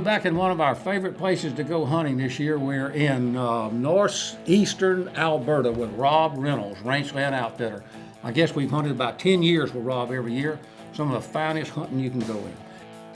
back in one of our favorite places to go hunting this year. We're in northeastern Alberta with Rob Reynolds, Ranchland outfitter. I guess we've hunted about 10 years with Rob every year. Some of the finest hunting you can go in.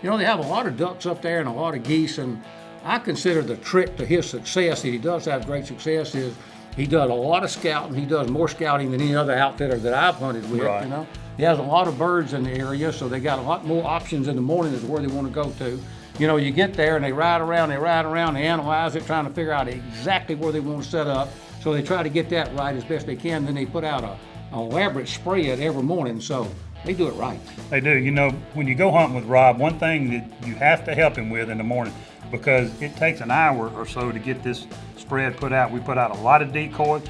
You know, they have a lot of ducks up there and a lot of geese, and I consider the trick to his success, that he does have great success, is he does a lot of scouting. He does more scouting than any other outfitter that I've hunted with, Right. you know. He has a lot of birds in the area, so they got a lot more options in the morning as where they want to go to. You know, you get there and they ride around, they analyze it, trying to figure out exactly where they want to set up. So they try to get that right as best they can. Then they put out an elaborate spread every morning, so they do it right. They do. You know, when you go hunting with Rob, one thing that you have to help him with in the morning, because it takes an hour or so to get this spread put out. We put out a lot of decoys.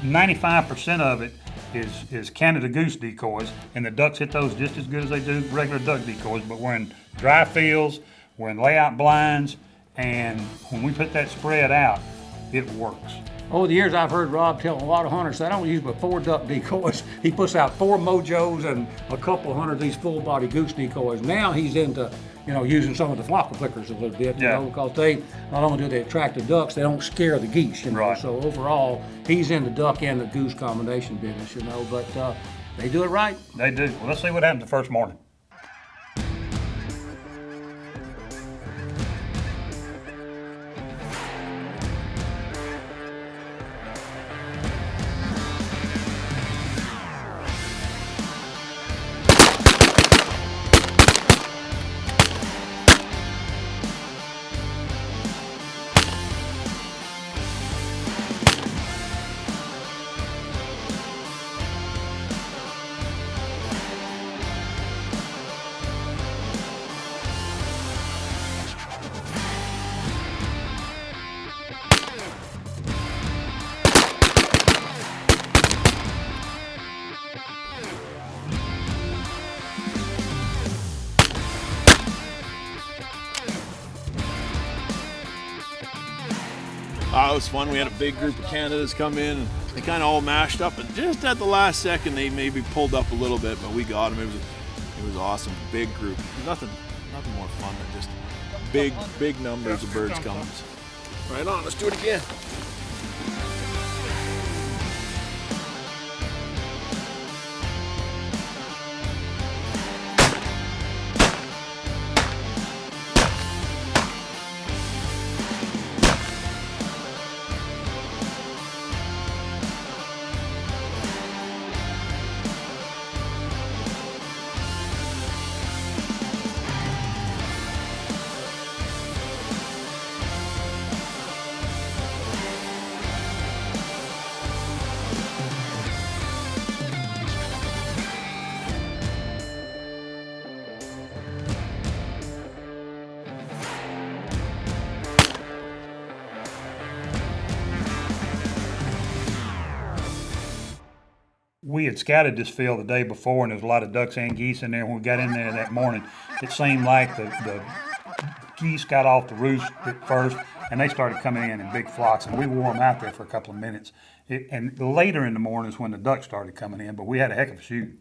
95% of it is Canada Goose decoys, and the ducks hit those just as good as they do regular duck decoys. But we're in dry fields, we're in layout blinds, and when we put that spread out, it works. Over the years, I've heard Rob tell a lot of hunters that I don't use but 4 duck decoys. He puts out 4 MOJOs and a couple hundred of these full-body goose decoys. Now he's into, you know, using some of the flocker flickers a little bit, you know, because they not only do they attract the ducks, they don't scare the geese, you know. Right. So overall, he's in the duck and the goose combination business, you know. But they do it right. They do. Well, let's see what happens the first morning. It was fun. We had a big group of Canadas come in, and they kind of all mashed up, and just at the last second they maybe pulled up a little bit, but we got them. It was awesome. Big group. Nothing more fun than just big numbers of birds coming. Right on. Let's do it again. We had scouted this field the day before, and there was a lot of ducks and geese in there. When we got in there that morning, it seemed like the geese got off the roost at first, and they started coming in big flocks, and we wore them out there for a couple of minutes. And later in the morning is when the ducks started coming in, but we had a heck of a shoot.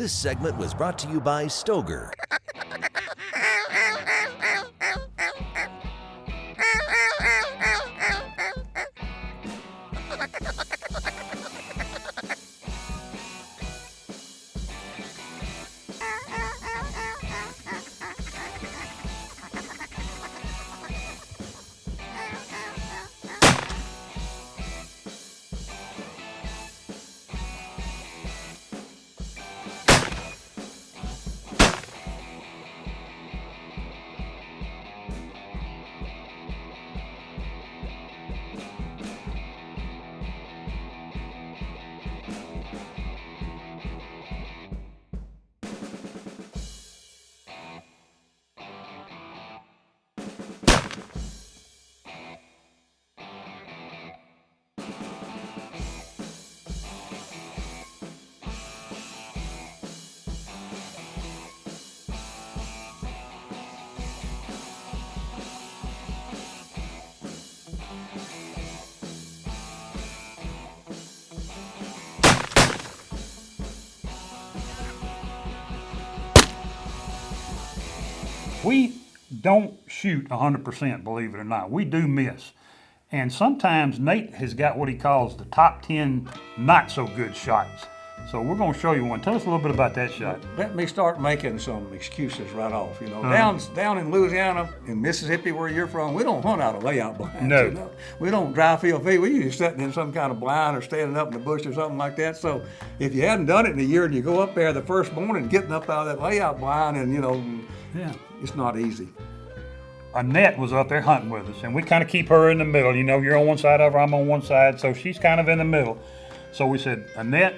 This segment was brought to you by Stoger. We don't shoot 100%, believe it or not. We do miss. And sometimes Nate has got what he calls the top 10 not so good shots. So we're going to show you one. Tell us a little bit about that shot. Let me start making some excuses right off. You know, down in Louisiana, in Mississippi, where you're from, we don't hunt out of layout blinds. No. You know? We don't dry field feed. We usually sitting in some kind of blind or standing up in the bush or something like that. So if you hadn't done it in a year and you go up there the first morning, getting up out of that layout blind, and Yeah. it's not easy. Annette was up there hunting with us, and we kind of keep her in the middle. You know, you're on one side of her, I'm on one side, so she's kind of in the middle. So we said, Annette,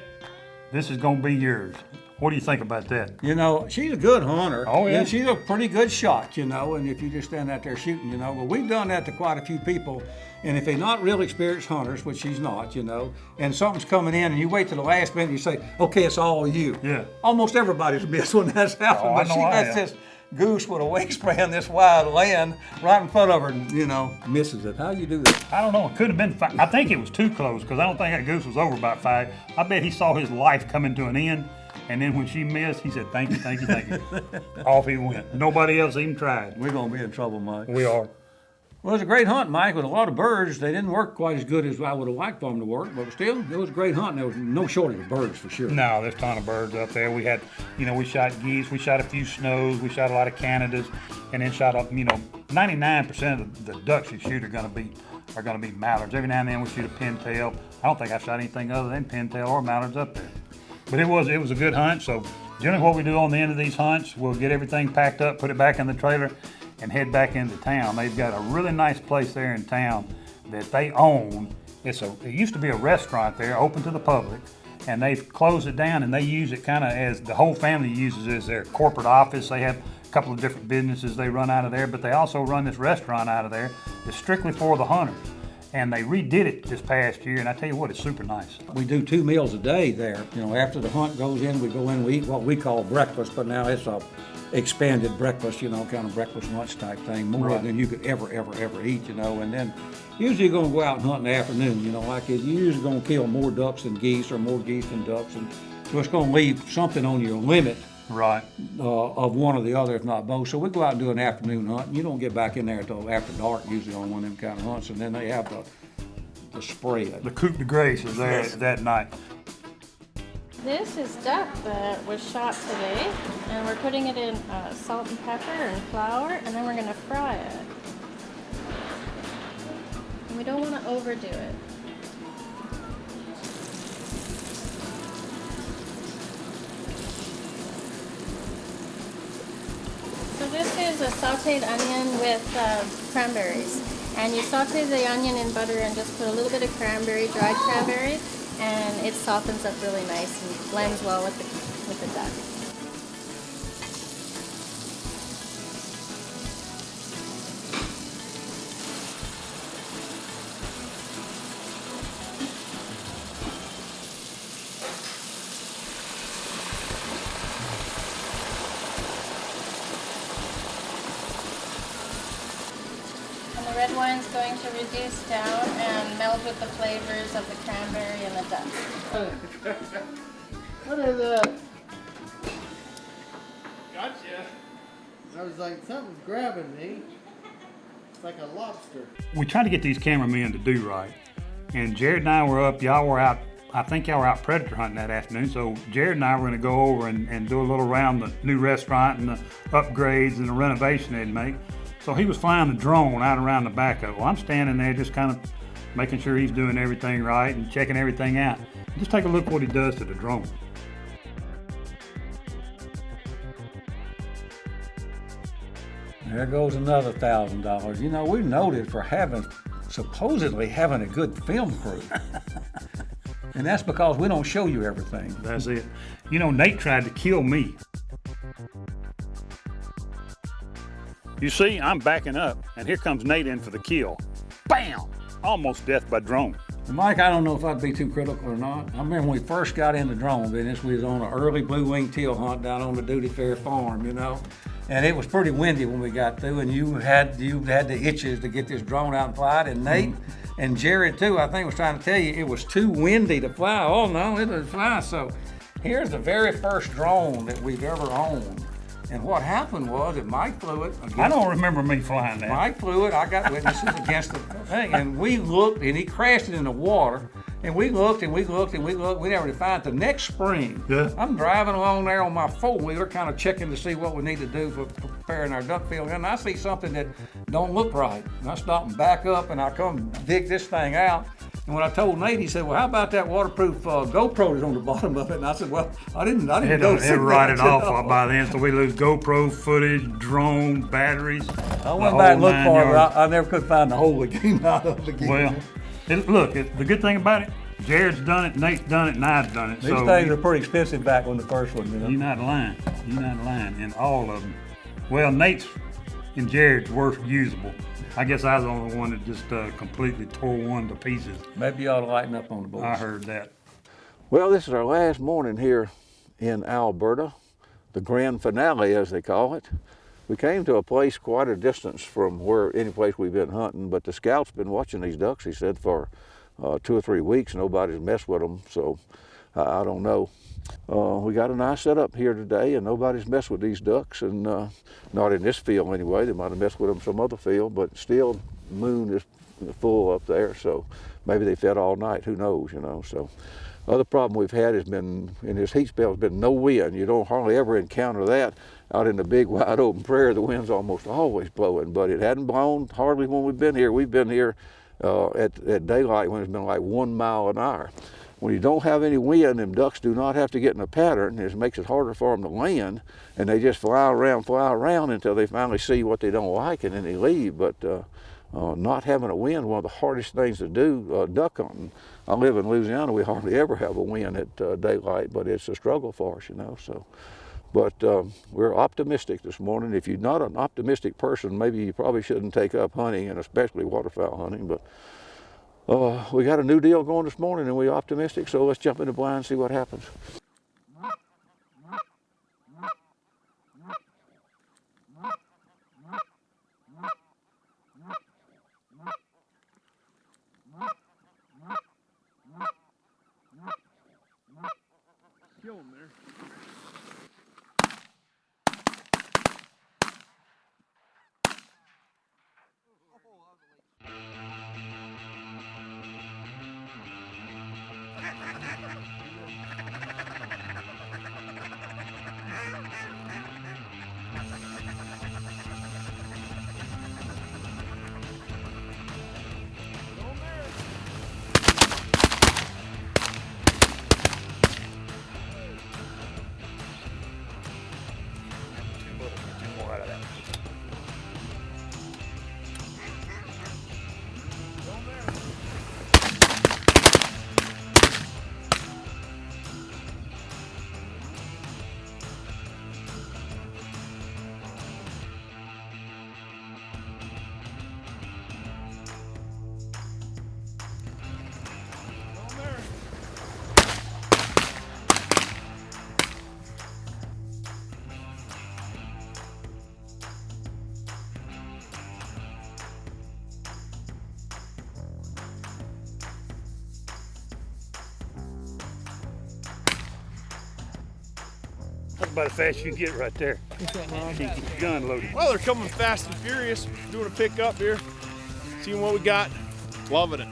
this is going to be yours. What do you think about that? You know, she's a good hunter. Oh, yeah. And she's a pretty good shot, you know, and if you just stand out there shooting, you know. But we've done that to quite a few people, and if they're not real experienced hunters, which she's not, you know, and something's coming in and you wait to the last minute and you say, okay, it's all you. Yeah. Almost everybody's missed when that's happened, Oh, I but know she I lets have. this goose with a wingspan this wide land right in front of her and, you know, misses it. How you do that? I don't know. It could have been 5. I think it was too close because I don't think that goose was over by 5. I bet he saw his life coming to an end. And then when she missed, he said, thank you, thank you, thank you. Off he went. Nobody else even tried. We're going to be in trouble, Mike. We are. Well, it was a great hunt, Mike, with a lot of birds. They didn't work quite as good as I would have liked for them to work, but still, it was a great hunt, and there was no shortage of birds for sure. No, there's a ton of birds up there. We had, we shot geese, we shot a few snows, we shot a lot of Canadas, and then shot up, 99% of the ducks you shoot are gonna be mallards. Every now and then we shoot a pintail. I don't think I shot anything other than pintail or mallards up there. But it was a good hunt. So generally what we do on the end of these hunts, we'll get everything packed up, put it back in the trailer, and head back into town. They've got a really nice place there in town that they own. It used to be a restaurant there, open to the public, and they've closed it down, and they use it kind of as the whole family uses it as their corporate office. They have a couple of different businesses they run out of there, but they also run this restaurant out of there that's strictly for the hunters. And they redid it this past year, and I tell you what, it's super nice. We do 2 meals a day there. After the hunt goes in, we go in, we eat what we call breakfast, but now it's a expanded breakfast, kind of breakfast lunch type thing, more Right. than you could ever eat, and then usually you're gonna go out and hunt in the afternoon, like you're usually gonna kill more ducks than geese or more geese than ducks, and so it's gonna leave something on your limit Right. of one or the other, if not both. So we go out and do an afternoon hunt, and you don't get back in there until after dark, usually on one of them kind of hunts, and then they have the spread. The coup de grace is there that night. This is duck that was shot today, and we're putting it in salt and pepper and flour, and then we're going to fry it. And we don't want to overdo it. So this is a sauteed onion with cranberries. And you saute the onion in butter and just put a little bit of cranberry, dried cranberries, and it softens up really nice and blends well with the duck. And the red wine's going to reduce down and meld with the flavors of the cranberry and the duck. What is that? I was like, something's grabbing me. It's like a lobster. We try to get these cameramen to do right. And Jared and I were up, y'all were out, I think y'all were out predator hunting that afternoon. So Jared and I were gonna go over and do a little around the new restaurant and the upgrades and the renovation they'd make. So he was flying the drone out around the back of it. Well, I'm standing there just kind of making sure he's doing everything right and checking everything out. Just take a look what he does to the drone. There goes another $1,000. You know, we're noted for supposedly having a good film crew. And that's because we don't show you everything. That's it. You know, Nate tried to kill me. You see, I'm backing up, and here comes Nate in for the kill. Bam! Almost death by drone. Mike, I don't know if I'd be too critical or not. I remember when we first got into drone business, we was on an early blue-winged teal hunt down on the Duty Fair farm, you know. And it was pretty windy when we got through, and you had the itches to get this drone out and fly it. And Nate and Jared too, I think, was trying to tell you it was too windy to fly. Oh no, it doesn't fly. So here's the very first drone that we've ever owned. And what happened was that Mike flew it. I don't remember me flying that. Mike flew it. I got witnesses against the thing, and we looked, and he crashed it in the water. And we looked and we looked and we looked. We never found it. The next spring, I'm driving along there on my four-wheeler, kind of checking to see what we need to do for preparing our duck field. And I see something that don't look right. And I stop and back up, and I come dig this thing out. And when I told Nate, he said, "Well, how about that waterproof GoPro that's on the bottom of it?" And I said, "Well, I didn't go see It write it that, off by then, so we lose GoPro footage, drone, batteries. I went back and looked for it, but I never could find the hole that came out of it again. Well, the good thing about it, Jared's done it, Nate's done it, and I've done it. These things are pretty expensive back on the first one, you know. You're not lying. You're not lying. And all of them. Well, Nate's and Jared's were usable. I guess I was the only one that just completely tore one to pieces. Maybe you ought to lighten up on the boys. I heard that. Well, this is our last morning here in Alberta, the grand finale, as they call it. We came to a place quite a distance from any place we've been hunting, but the scout's been watching these ducks, he said, for 2 or 3 weeks. Nobody's messed with them, so I don't know. We got a nice setup here today, and nobody's messed with these ducks, and not in this field anyway. They might have messed with them some other field, but still the moon is full up there, so maybe they fed all night, who knows, you know. So other problem we've had has been, in this heat spell, has been no wind. You don't hardly ever encounter that out in the big wide open prairie. The wind's almost always blowing, but it hadn't blown hardly when we've been here. We've been here at daylight when it's been like 1 mile an hour. When you don't have any wind, them ducks do not have to get in a pattern. It makes it harder for them to land, and they just fly around until they finally see what they don't like, and then they leave. But not having a wind, one of the hardest things to do, duck hunting. I live in Louisiana. We hardly ever have a wind at daylight, but it's a struggle for us, you know. So, but we're optimistic this morning. If you're not an optimistic person, maybe you probably shouldn't take up hunting, and especially waterfowl hunting. But we got a new deal going this morning, and we're optimistic, so let's jump in the blind and see what happens. Kill him there. about as fast as you can get right there. Keep your gun loaded. Well, they're coming fast and furious. Doing a pickup here. Seeing what we got. Loving it.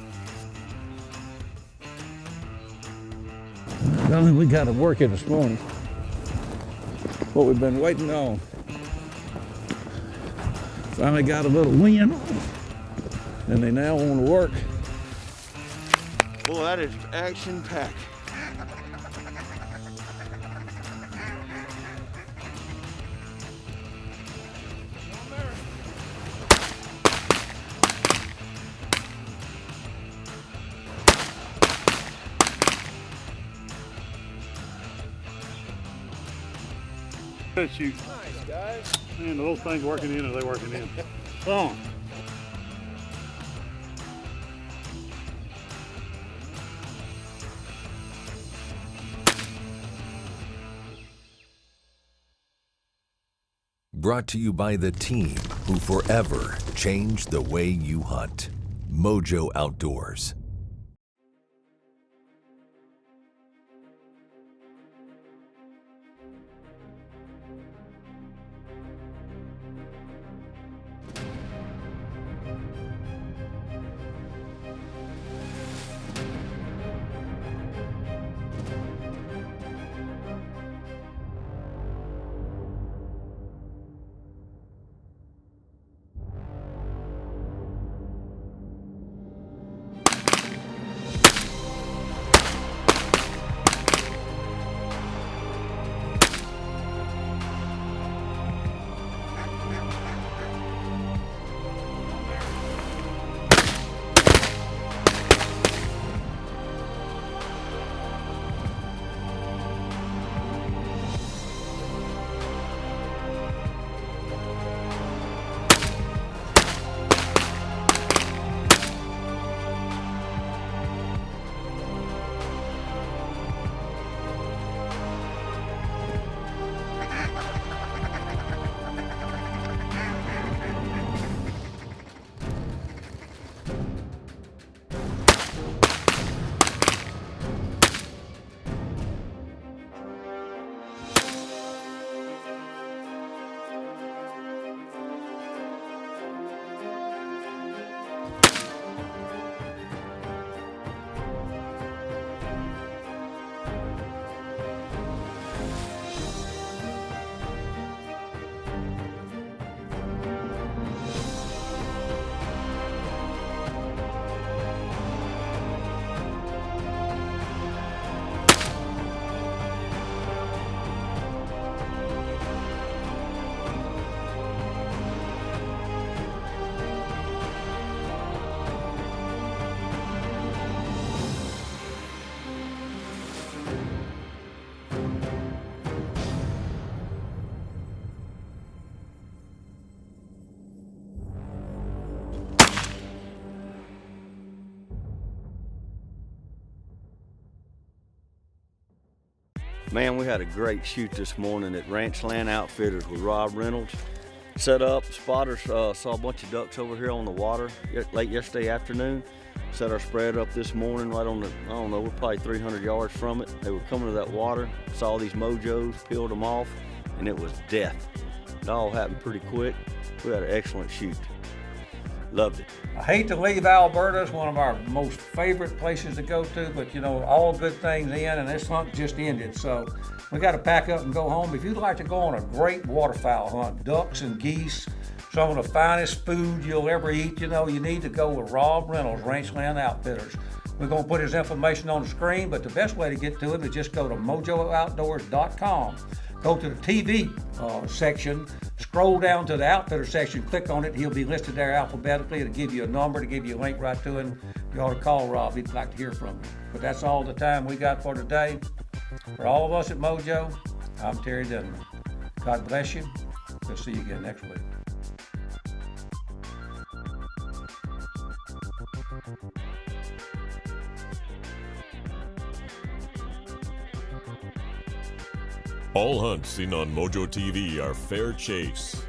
Well, we got to work it this morning. What we've been waiting on. Finally got a little wind, and they now want to work. Well, that is action-packed. Good shoot. Nice, guys. Man, the little thing's working in, or they working in. Come on. Brought to you by the team who forever changed the way you hunt. MOJO Outdoors. Man, we had a great shoot this morning at Ranchland Outfitters with Rob Reynolds. Set up, spotters saw a bunch of ducks over here on the water late yesterday afternoon. Set our spread up this morning right on the, I don't know, we're probably 300 yards from it. They were coming to that water, saw these mojos, peeled them off, and it was death. It all happened pretty quick. We had an excellent shoot. Loved it. I hate to leave Alberta. It's one of our most favorite places to go to, but you know, all good things end, and this hunt just ended. So we got to pack up and go home. If you'd like to go on a great waterfowl hunt, ducks and geese, some of the finest food you'll ever eat, you know, you need to go with Rob Reynolds, Ranchland Outfitters. We're going to put his information on the screen, but the best way to get to him is just go to MOJOOutdoors.com. Go to the TV section, scroll down to the Outfitter section, click on it. He'll be listed there alphabetically. It'll give you a number, to give you a link right to him. You ought to call Rob. He'd like to hear from you. But that's all the time we got for today. For all of us at MOJO, I'm Terry Denman. God bless you. We'll see you again next week. All hunts seen on MOJO TV are fair chase.